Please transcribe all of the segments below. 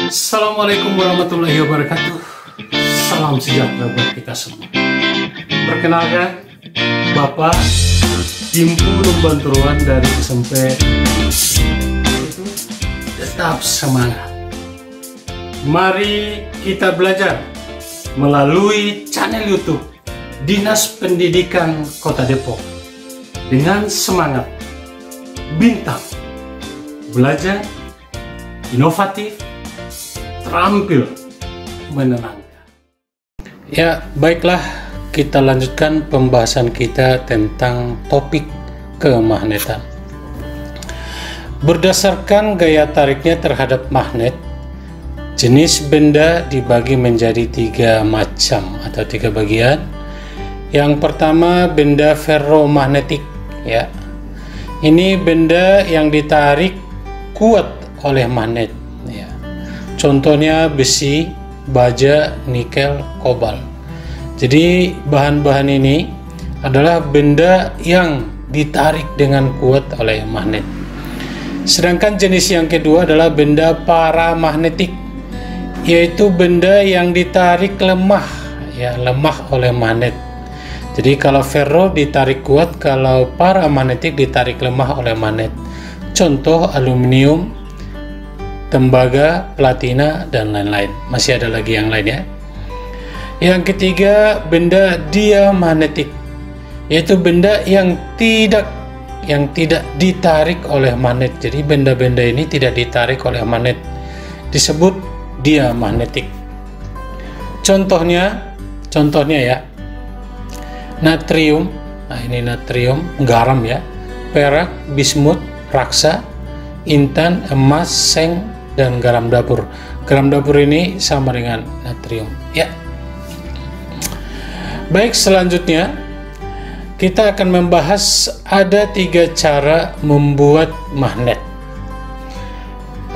Assalamualaikum warahmatullahi wabarakatuh. Salam sejahtera buat kita semua. Perkenalkan, Bapak Dimpu Lumbanturuan dari SMP. Tetap semangat. Mari kita belajar melalui channel YouTube Dinas Pendidikan Kota Depok dengan semangat bintang, belajar inovatif, terampil, menenangkan. Ya, baiklah, kita lanjutkan pembahasan kita tentang topik kemagnetan. Berdasarkan gaya tariknya terhadap magnet, jenis benda dibagi menjadi 3 macam atau 3 bagian. Yang pertama, benda ferromagnetik, ya. Ini benda yang ditarik kuat oleh magnet, ya. Contohnya besi, baja, nikel, kobalt. Jadi bahan-bahan ini adalah benda yang ditarik dengan kuat oleh magnet. Sedangkan jenis yang kedua adalah benda paramagnetik, yaitu benda yang ditarik lemah, ya, lemah oleh magnet. Jadi kalau ferro ditarik kuat, kalau paramagnetik ditarik lemah oleh magnet. Contoh aluminium, tembaga, platina, dan lain-lain. Masih ada lagi yang lain, ya. Yang ketiga, benda diamagnetik, yaitu benda yang tidak ditarik oleh magnet. Jadi benda-benda ini tidak ditarik oleh magnet, disebut diamagnetik. Contohnya ya, natrium. Nah, ini natrium, garam, ya, perak, bismut, raksa, intan, emas, seng, dan garam dapur. Garam dapur ini sama dengan natrium, ya. Baik, selanjutnya kita akan membahas ada 3 cara membuat magnet.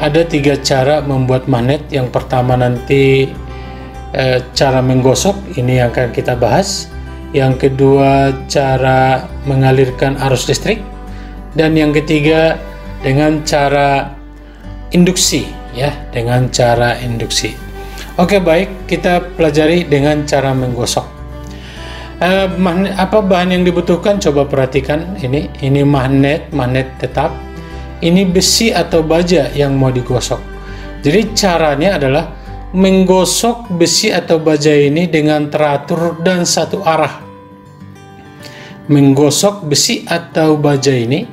Ada 3 cara membuat magnet. Yang pertama nanti cara menggosok, ini yang akan kita bahas. Yang kedua, cara mengalirkan arus listrik. Dan yang ketiga, dengan cara induksi, ya, dengan cara induksi. Oke, baik, kita pelajari dengan cara menggosok. Apa bahan yang dibutuhkan? Coba perhatikan ini magnet tetap. Ini besi atau baja yang mau digosok. Jadi caranya adalah menggosok besi atau baja ini dengan teratur dan satu arah. Menggosok besi atau baja ini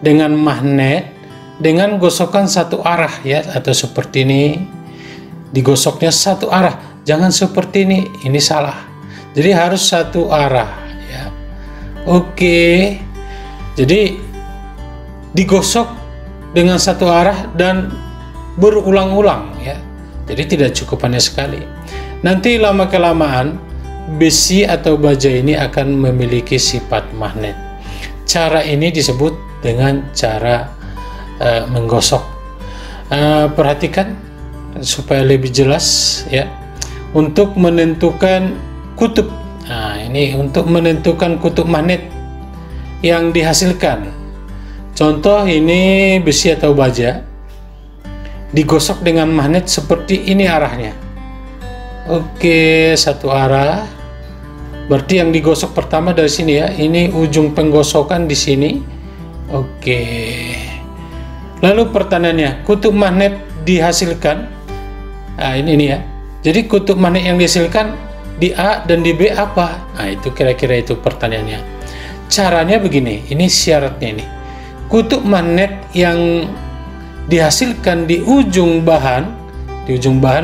dengan magnet dengan gosokan satu arah, ya, atau seperti ini. Digosoknya satu arah, jangan seperti ini salah. Jadi harus satu arah, ya. Oke. Jadi digosok dengan satu arah dan berulang-ulang, ya. Jadi tidak cukup hanya sekali. Nanti lama-kelamaan besi atau baja ini akan memiliki sifat magnet. Cara ini disebut dengan cara menggosok. Perhatikan supaya lebih jelas, ya. Untuk menentukan kutub. Nah, ini untuk menentukan kutub magnet yang dihasilkan. Contoh ini besi atau baja digosok dengan magnet seperti ini arahnya. Oke, satu arah. Berarti yang digosok pertama dari sini, ya. Ini ujung penggosokan di sini. Oke. Lalu pertanyaannya, kutub magnet dihasilkan. Nah, ini ya. Jadi kutub magnet yang dihasilkan di A dan di B apa? Nah, itu kira-kira itu pertanyaannya. Caranya begini, ini syaratnya ini. Kutub magnet yang dihasilkan di ujung bahan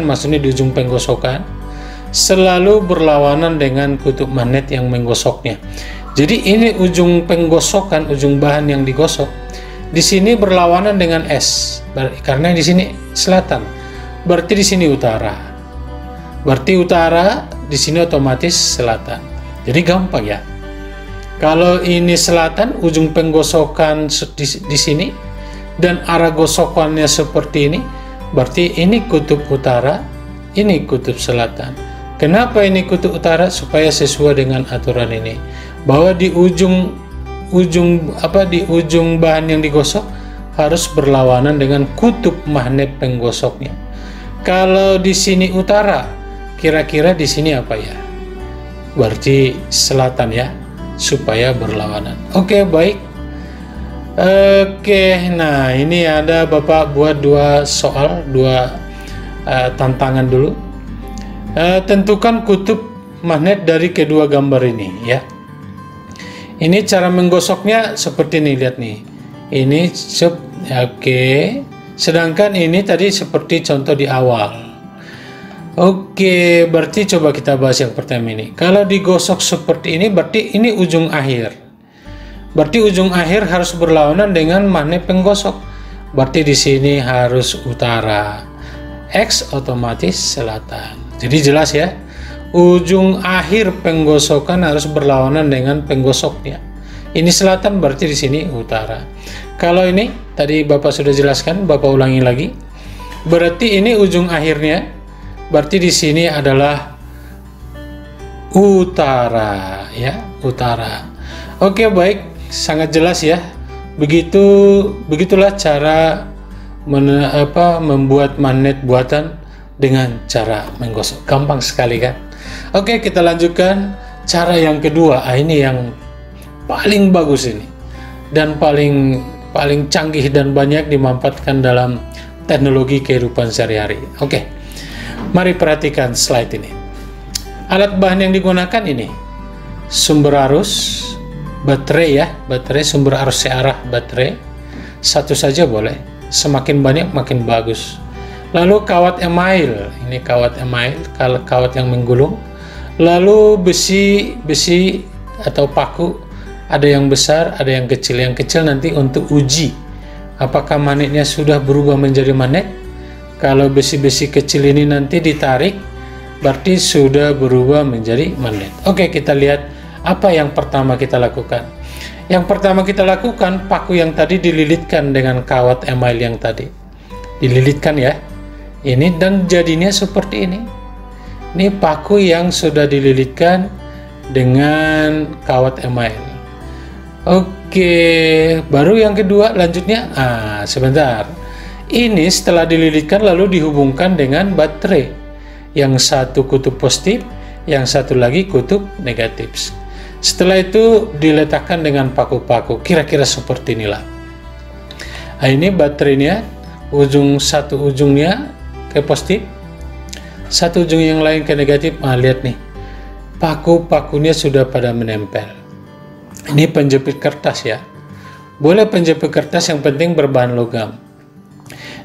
maksudnya di ujung penggosokan, selalu berlawanan dengan kutub magnet yang menggosoknya. Jadi ini ujung penggosokan, ujung bahan yang digosok, di sini berlawanan dengan S, karena di sini selatan, berarti di sini utara. Berarti utara, di sini otomatis selatan. Jadi gampang, ya. Kalau ini selatan, ujung penggosokan di sini, dan arah gosokannya seperti ini, berarti ini kutub utara, ini kutub selatan. Kenapa ini kutub utara? Supaya sesuai dengan aturan ini, bahwa di ujung bahan yang digosok harus berlawanan dengan kutub magnet penggosoknya. Kalau di sini utara, kira-kira di sini apa ya? Berarti selatan ya, supaya berlawanan. Oke, baik. Oke, nah ini ada Bapak buat dua soal, dua tantangan dulu. Tentukan kutub magnet dari kedua gambar ini ya. Ini cara menggosoknya seperti ini, lihat nih. Ini oke. Sedangkan ini tadi seperti contoh di awal. Oke, berarti coba kita bahas yang pertama ini. Kalau digosok seperti ini, berarti ini ujung akhir. Berarti ujung akhir harus berlawanan dengan magnet penggosok. Berarti di sini harus utara. X otomatis selatan. Jadi jelas ya. Ujung akhir penggosokan harus berlawanan dengan penggosoknya. Ini selatan, berarti di sini utara. Kalau ini tadi Bapak sudah jelaskan, Bapak ulangi lagi. Berarti ini ujung akhirnya, berarti di sini adalah utara ya, utara. Oke, baik, sangat jelas ya. Begitulah cara membuat magnet buatan dengan cara menggosok. Gampang sekali kan? Oke, kita lanjutkan cara yang kedua. Ini yang paling bagus ini dan paling canggih dan banyak dimanfaatkan dalam teknologi kehidupan sehari-hari. Oke, mari perhatikan slide ini. Alat bahan yang digunakan ini sumber arus, baterai ya, baterai sumber arus searah baterai. Satu saja boleh, semakin banyak makin bagus. Lalu kawat email, ini kawat email, kawat yang menggulung. Lalu besi atau paku, ada yang besar, ada yang kecil. Yang kecil nanti untuk uji apakah magnetnya sudah berubah menjadi magnet. Kalau besi-besi kecil ini nanti ditarik, berarti sudah berubah menjadi magnet. Oke, kita lihat apa yang pertama kita lakukan. Yang pertama kita lakukan, paku yang tadi dililitkan dengan kawat email yang tadi. Dililitkan ya. Ini dan jadinya seperti ini. Ini paku yang sudah dililitkan dengan kawat email. Oke, baru yang kedua lanjutnya. Sebentar. Ini setelah dililitkan lalu dihubungkan dengan baterai. Yang satu kutub positif, yang satu lagi kutub negatif. Setelah itu diletakkan dengan paku-paku. Kira-kira seperti inilah. Ini baterainya, satu ujungnya ke positif, satu ujung yang lain ke negatif. Lihat nih, paku-pakunya sudah pada menempel. Ini penjepit kertas ya, boleh penjepit kertas, yang penting berbahan logam.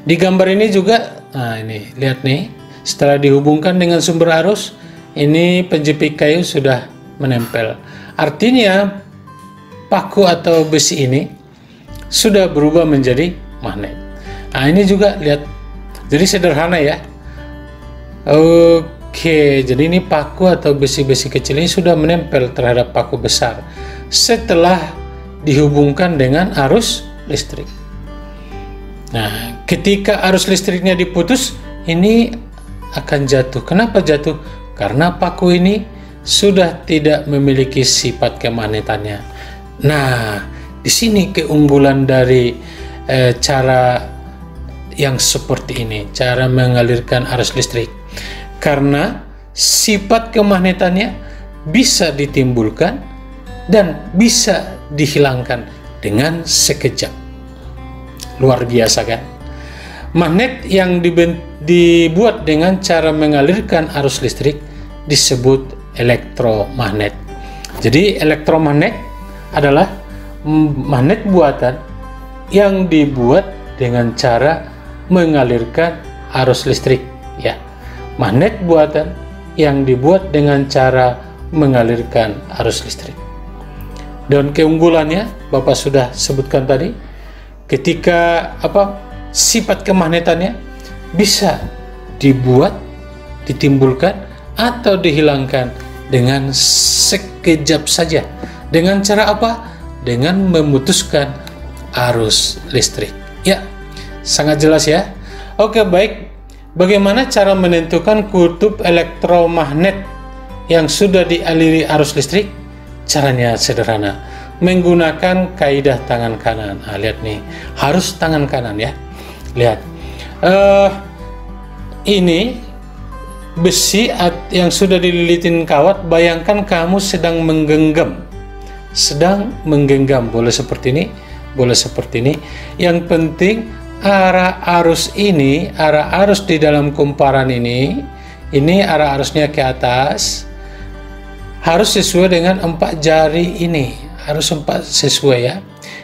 Di gambar ini juga, ini lihat nih, setelah dihubungkan dengan sumber arus, ini penjepit kayu sudah menempel. Artinya paku atau besi ini sudah berubah menjadi magnet. Ini juga lihat, jadi sederhana ya. Oke, jadi ini paku atau besi-besi kecil ini sudah menempel terhadap paku besar setelah dihubungkan dengan arus listrik. Nah, ketika arus listriknya diputus, ini akan jatuh. Kenapa jatuh? Karena paku ini sudah tidak memiliki sifat kemagnetannya. Nah, di sini keunggulan dari cara yang seperti ini, cara mengalirkan arus listrik. Karena sifat kemagnetannya bisa ditimbulkan dan bisa dihilangkan dengan sekejap. Luar biasa kan? Magnet yang dibuat dengan cara mengalirkan arus listrik disebut elektromagnet. Jadi elektromagnet adalah magnet buatan yang dibuat dengan cara mengalirkan arus listrik ya. Magnet buatan yang dibuat dengan cara mengalirkan arus listrik. Dan keunggulannya Bapak sudah sebutkan tadi, ketika sifat kemagnetannya bisa dibuat, ditimbulkan atau dihilangkan dengan sekejap saja. Dengan cara apa? Dengan memutuskan arus listrik. Ya, sangat jelas ya. Oke, baik. Bagaimana cara menentukan kutub elektromagnet yang sudah dialiri arus listrik? Caranya sederhana, menggunakan kaidah tangan kanan. Lihat nih, harus tangan kanan ya. Lihat, ini besi yang sudah dililitin kawat, bayangkan kamu sedang menggenggam, boleh seperti ini, boleh seperti ini. Yang penting arah arus di dalam kumparan ini arah arusnya ke atas, harus sesuai dengan 4 jari ini, harus sesuai ya,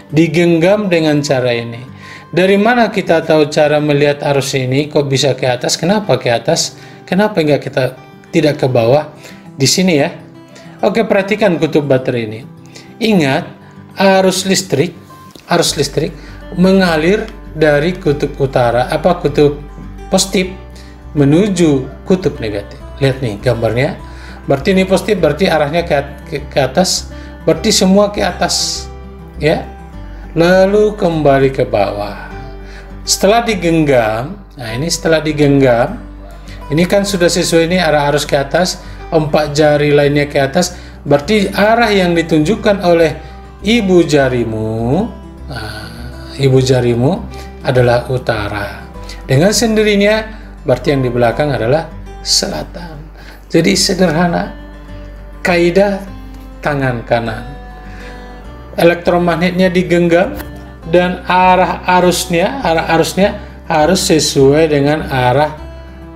digenggam dengan cara ini. Dari mana kita tahu cara melihat arus ini kok bisa ke atas? Kenapa ke atas? Kenapa enggak kita tidak ke bawah? Di sini ya. Oke, perhatikan kutub baterai ini. Ingat, arus listrik mengalir dari kutub utara, kutub positif menuju kutub negatif. Lihat nih gambarnya. Berarti ini positif, berarti arahnya ke atas, berarti semua ke atas ya. Lalu kembali ke bawah. Setelah digenggam, nah ini setelah digenggam, ini kan sudah sesuai, ini arah arus ke atas, 4 jari lainnya ke atas, berarti arah yang ditunjukkan oleh ibu jarimu adalah utara. Dengan sendirinya berarti yang di belakang adalah selatan. Jadi sederhana, kaidah tangan kanan. Elektromagnetnya digenggam dan arah arusnya harus sesuai dengan arah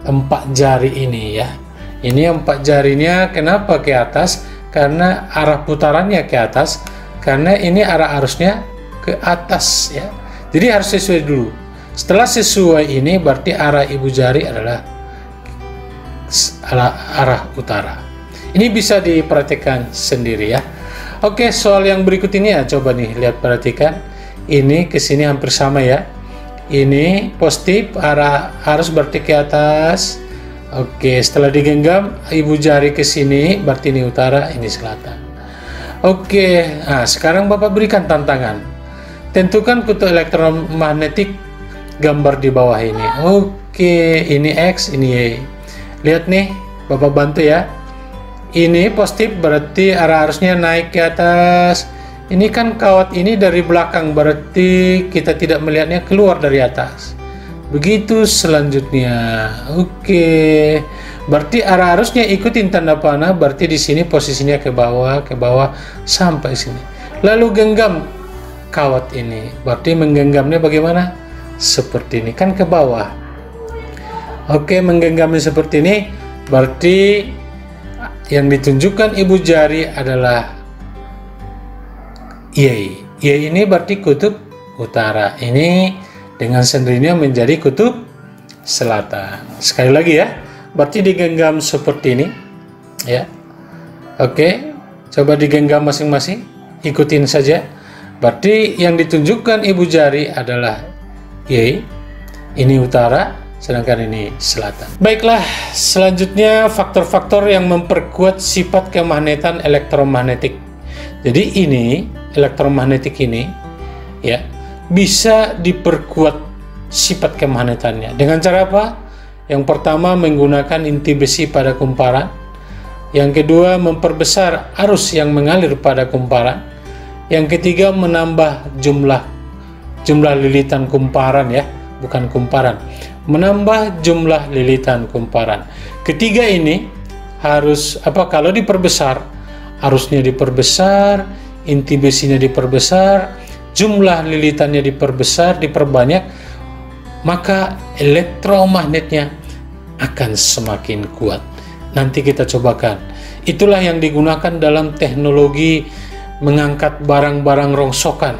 4 jari ini ya. Ini 4 jarinya kenapa ke atas? Karena arah putarannya ke atas, karena ini arah arusnya ke atas ya. Jadi harus sesuai dulu. Setelah sesuai ini berarti arah ibu jari adalah arah utara. Ini bisa diperhatikan sendiri ya. Oke, soal yang berikut ini ya, coba nih lihat, perhatikan. Ini ke sini hampir sama ya. Ini positif, arah arus berarti ke atas. Oke, setelah digenggam ibu jari ke sini, berarti ini utara, ini selatan. Oke, nah sekarang Bapak berikan tantangan. Tentukan kutub elektromagnetik gambar di bawah ini. Oke, ini X, ini Y. Lihat nih, Bapak bantu ya. Ini positif berarti arah arusnya naik ke atas. Ini kan kawat ini dari belakang, berarti kita tidak melihatnya keluar dari atas. Begitu selanjutnya. Oke. Berarti arah arusnya ikutin tanda panah, berarti di sini posisinya ke bawah sampai sini. Lalu genggam kawat ini. Berarti menggenggamnya bagaimana? Seperti ini, kan ke bawah. Oke, menggenggamnya seperti ini, berarti yang ditunjukkan ibu jari adalah Y. Y ini berarti kutub utara. Ini dengan sendirinya menjadi kutub selatan. Sekali lagi ya, berarti digenggam seperti ini ya. Oke, coba digenggam masing-masing, ikutin saja. Berarti yang ditunjukkan ibu jari adalah Y. Ini utara, sedangkan ini selatan. Baiklah, selanjutnya faktor-faktor yang memperkuat sifat kemagnetan elektromagnetik. Jadi ini elektromagnetik ini ya bisa diperkuat sifat kemagnetannya dengan cara apa? Yang pertama, menggunakan inti besi pada kumparan. Yang kedua, memperbesar arus yang mengalir pada kumparan. Yang ketiga, menambah jumlah lilitan kumparan ya, bukan kumparan. Menambah jumlah lilitan kumparan. Ketiga ini harus kalau diperbesar, arusnya diperbesar, inti besinya diperbesar, jumlah lilitannya diperbanyak, maka elektromagnetnya akan semakin kuat. Nanti kita cobakan. Itulah yang digunakan dalam teknologi mengangkat barang-barang rongsokan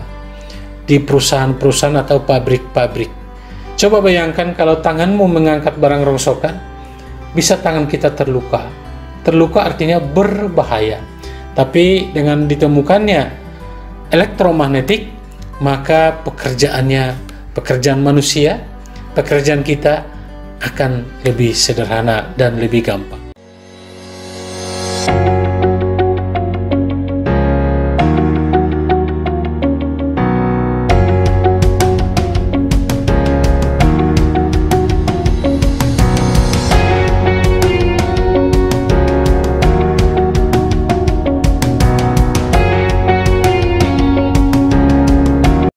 di perusahaan-perusahaan atau pabrik-pabrik. Coba bayangkan kalau tanganmu mengangkat barang rongsokan, bisa tangan kita terluka. Terluka artinya berbahaya. Tapi dengan ditemukannya elektromagnetik, maka pekerjaan manusia, pekerjaan kita akan lebih sederhana dan lebih gampang.